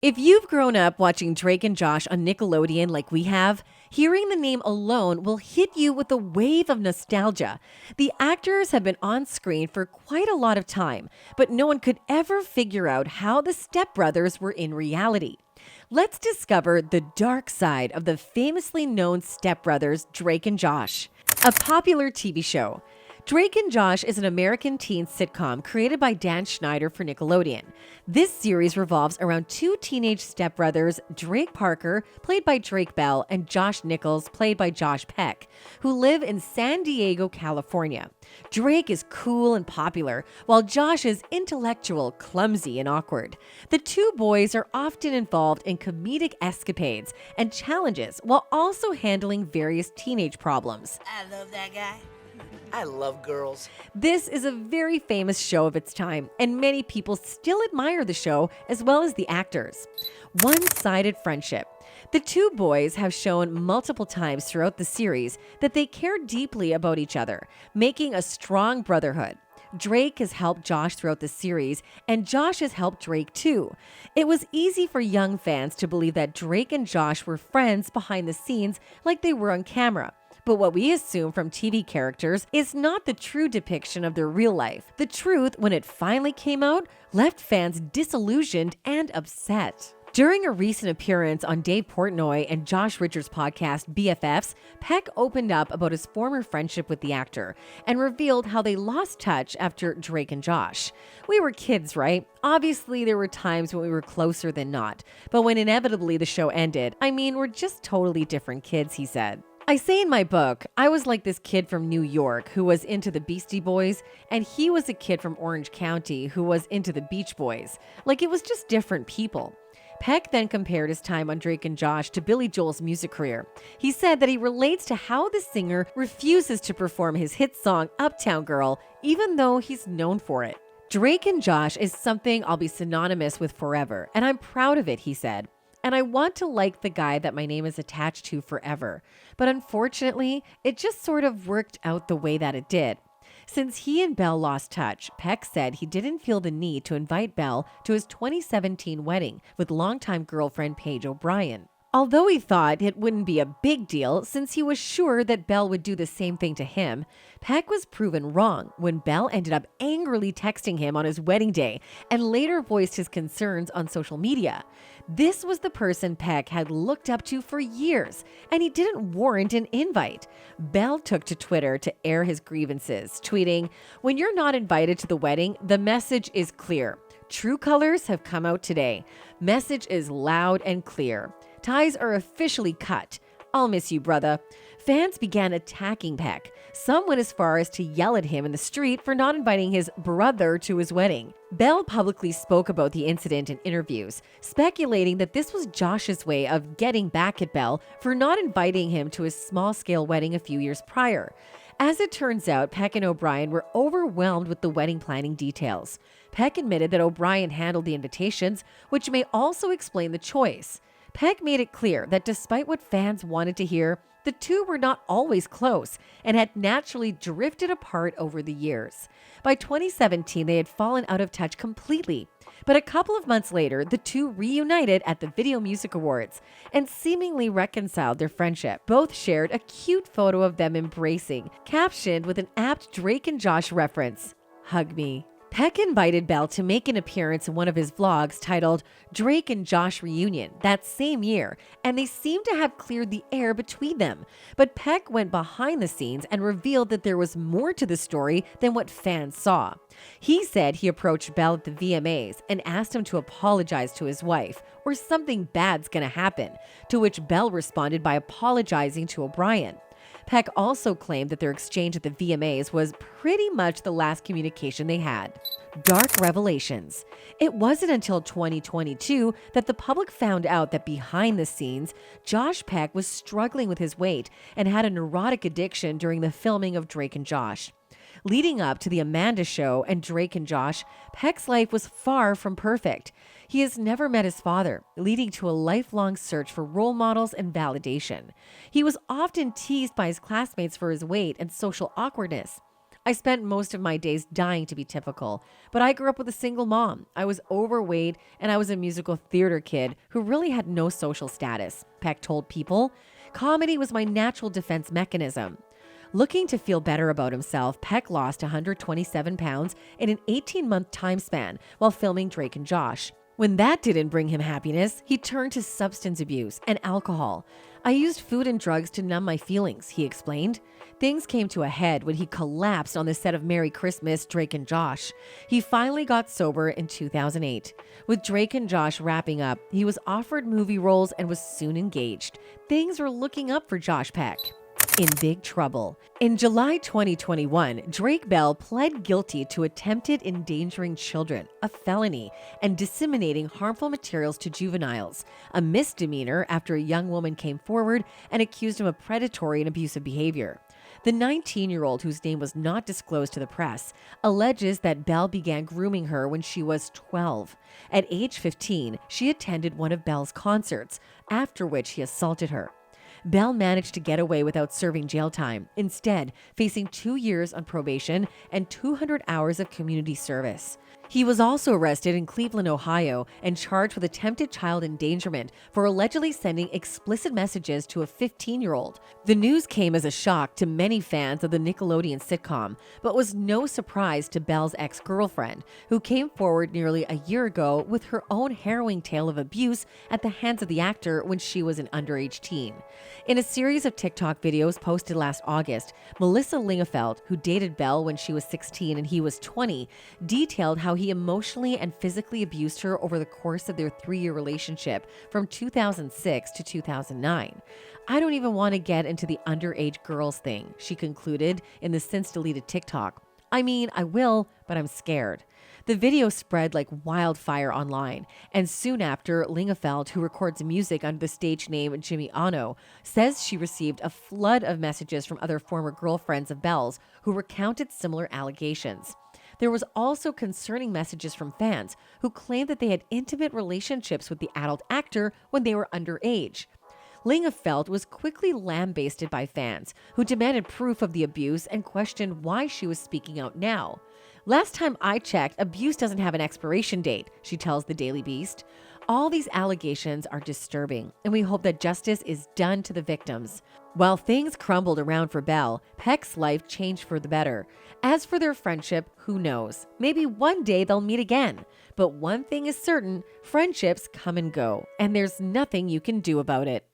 If you've grown up watching Drake and Josh on Nickelodeon like we have, hearing the name alone will hit you with a wave of nostalgia. The actors have been on screen for quite a lot of time, but no one could ever figure out how the stepbrothers were in reality. Let's discover the dark side of the famously known stepbrothers, Drake and Josh. A popular TV show. Drake and Josh is an American teen sitcom created by Dan Schneider for Nickelodeon. This series revolves around two teenage stepbrothers, Drake Parker, played by Drake Bell, and Josh Nichols, played by Josh Peck, who live in San Diego, California. Drake is cool and popular, while Josh is intellectual, clumsy, and awkward. The two boys are often involved in comedic escapades and challenges while also handling various teenage problems. I love that guy. I love girls. This is a very famous show of its time, and many people still admire the show as well as the actors. One-sided friendship. The two boys have shown multiple times throughout the series that they care deeply about each other, making a strong brotherhood. Drake has helped Josh throughout the series, and Josh has helped Drake too. It was easy for young fans to believe that Drake and Josh were friends behind the scenes like they were on camera. But what we assume from TV characters is not the true depiction of their real life. The truth, when it finally came out, left fans disillusioned and upset. During a recent appearance on Dave Portnoy and Josh Richards' podcast BFFs, Peck opened up about his former friendship with the actor and revealed how they lost touch after Drake and Josh. We were kids, right? Obviously, there were times when we were closer than not. But when inevitably the show ended, we're just totally different kids, he said. I say in my book, I was like this kid from New York who was into the Beastie Boys, and he was a kid from Orange County who was into the Beach Boys. Like, it was just different people. Peck then compared his time on Drake and Josh to Billy Joel's music career. He said that he relates to how the singer refuses to perform his hit song Uptown Girl, even though he's known for it. Drake and Josh is something I'll be synonymous with forever, and I'm proud of it, he said. And I want to like the guy that my name is attached to forever. But unfortunately, it just sort of worked out the way that it did. Since he and Belle lost touch, Peck said he didn't feel the need to invite Belle to his 2017 wedding with longtime girlfriend Paige O'Brien. Although he thought it wouldn't be a big deal since he was sure that Belle would do the same thing to him, Peck was proven wrong when Belle ended up angrily texting him on his wedding day and later voiced his concerns on social media. This was the person Peck had looked up to for years, and he didn't warrant an invite. Belle took to Twitter to air his grievances, tweeting, "When you're not invited to the wedding, the message is clear. True colors have come out today. Message is loud and clear. Ties are officially cut. I'll miss you, brother." Fans began attacking Peck. Some went as far as to yell at him in the street for not inviting his brother to his wedding. Belle publicly spoke about the incident in interviews, speculating that this was Josh's way of getting back at Belle for not inviting him to his small-scale wedding a few years prior. As it turns out, Peck and O'Brien were overwhelmed with the wedding planning details. Peck admitted that O'Brien handled the invitations, which may also explain the choice. Peck made it clear that despite what fans wanted to hear, the two were not always close and had naturally drifted apart over the years. By 2017, they had fallen out of touch completely. But a couple of months later, the two reunited at the Video Music Awards and seemingly reconciled their friendship. Both shared a cute photo of them embracing, captioned with an apt Drake and Josh reference, "Hug me." Peck invited Belle to make an appearance in one of his vlogs titled Drake and Josh Reunion that same year, and they seemed to have cleared the air between them. But Peck went behind the scenes and revealed that there was more to the story than what fans saw. He said he approached Belle at the VMAs and asked him to apologize to his wife, or something bad's gonna happen, to which Belle responded by apologizing to O'Brien. Peck also claimed that their exchange at the VMAs was pretty much the last communication they had. Dark revelations. It wasn't until 2022 that the public found out that behind the scenes, Josh Peck was struggling with his weight and had a neurotic addiction during the filming of Drake and Josh. Leading up to the Amanda Show and Drake and Josh, Peck's life was far from perfect. He has never met his father, leading to a lifelong search for role models and validation. He was often teased by his classmates for his weight and social awkwardness. I spent most of my days dying to be typical, but I grew up with a single mom. I was overweight and I was a musical theater kid who really had no social status, Peck told People. Comedy was my natural defense mechanism. Looking to feel better about himself, Peck lost 127 pounds in an 18-month time span while filming Drake and Josh. When that didn't bring him happiness, he turned to substance abuse and alcohol. I used food and drugs to numb my feelings, he explained. Things came to a head when he collapsed on the set of Merry Christmas, Drake and Josh. He finally got sober in 2008. With Drake and Josh wrapping up, he was offered movie roles and was soon engaged. Things were looking up for Josh Peck. In big trouble. In July 2021, Drake Bell pled guilty to attempted endangering children, a felony, and disseminating harmful materials to juveniles, a misdemeanor after a young woman came forward and accused him of predatory and abusive behavior. The 19-year-old, whose name was not disclosed to the press, alleges that Bell began grooming her when she was 12. At age 15, she attended one of Bell's concerts, after which he assaulted her. Bell managed to get away without serving jail time, instead facing 2 years on probation and 200 hours of community service. He was also arrested in Cleveland, Ohio, and charged with attempted child endangerment for allegedly sending explicit messages to a 15-year-old. The news came as a shock to many fans of the Nickelodeon sitcom, but was no surprise to Belle's ex-girlfriend, who came forward nearly a year ago with her own harrowing tale of abuse at the hands of the actor when she was an underage teen. In a series of TikTok videos posted last August, Melissa Lingefeld, who dated Belle when she was 16 and he was 20, detailed how he emotionally and physically abused her over the course of their 3-year relationship from 2006 to 2009. I don't even want to get into the underage girls thing, she concluded in the since deleted TikTok. I mean, I will, but I'm scared. The video spread like wildfire online, and soon after, Lingefeld, who records music under the stage name Jimmy Ano, says she received a flood of messages from other former girlfriends of Belle's who recounted similar allegations. There was also concerning messages from fans who claimed that they had intimate relationships with the adult actor when they were underage. Lingefeld was quickly lambasted by fans who demanded proof of the abuse and questioned why she was speaking out now. Last time I checked, abuse doesn't have an expiration date, she tells the Daily Beast. All these allegations are disturbing, and we hope that justice is done to the victims. While things crumbled around for Belle, Peck's life changed for the better. As for their friendship, who knows? Maybe one day they'll meet again. But one thing is certain, friendships come and go, and there's nothing you can do about it.